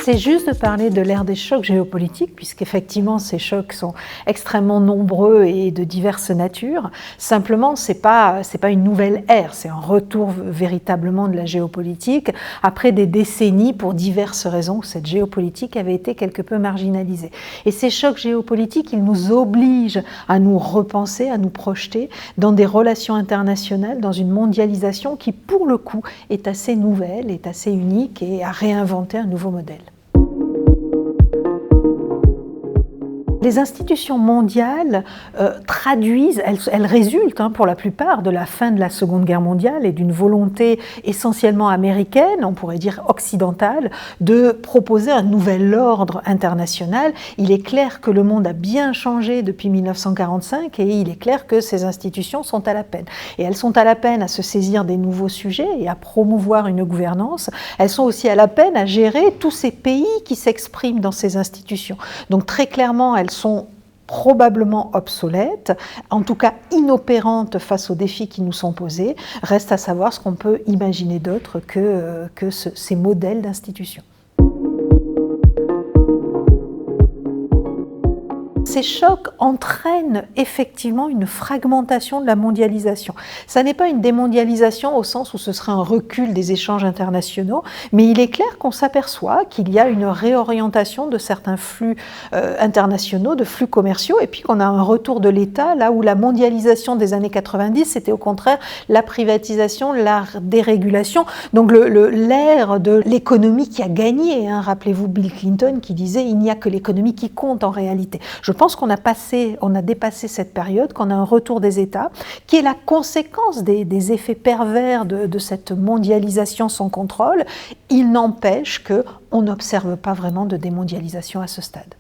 C'est juste de parler de l'ère des chocs géopolitiques, puisqu'effectivement ces chocs sont extrêmement nombreux et de diverses natures. Simplement, c'est pas une nouvelle ère, c'est un retour véritablement de la géopolitique après des décennies, pour diverses raisons, où cette géopolitique avait été quelque peu marginalisée. Et ces chocs géopolitiques, ils nous obligent à nous repenser, à nous projeter dans des relations internationales, dans une mondialisation qui, pour le coup, est assez nouvelle, est assez unique et à réinventer un nouveau modèle. Les institutions mondiales traduisent, elles résultent pour la plupart de la fin de la Seconde Guerre mondiale et d'une volonté essentiellement américaine, on pourrait dire occidentale, de proposer un nouvel ordre international. Il est clair que le monde a bien changé depuis 1945 et il est clair que ces institutions sont à la peine. Et elles sont à la peine à se saisir des nouveaux sujets et à promouvoir une gouvernance. Elles sont aussi à la peine à gérer tous ces pays qui s'expriment dans ces institutions. Donc très clairement, elles sont probablement obsolètes, en tout cas inopérantes face aux défis qui nous sont posés. Reste à savoir ce qu'on peut imaginer d'autre que ces modèles d'institutions. Ces chocs entraînent effectivement une fragmentation de la mondialisation. Ça n'est pas une démondialisation au sens où ce serait un recul des échanges internationaux, mais il est clair qu'on s'aperçoit qu'il y a une réorientation de certains flux internationaux, de flux commerciaux, et puis qu'on a un retour de l'État, là où la mondialisation des années 90, c'était au contraire la privatisation, la dérégulation, donc l'ère de l'économie qui a gagné. Rappelez-vous Bill Clinton qui disait « il n'y a que l'économie qui compte en réalité ». Je pense qu'on a dépassé cette période, qu'on a un retour des États, qui est la conséquence des effets pervers de cette mondialisation sans contrôle. Il n'empêche qu'on n'observe pas vraiment de démondialisation à ce stade.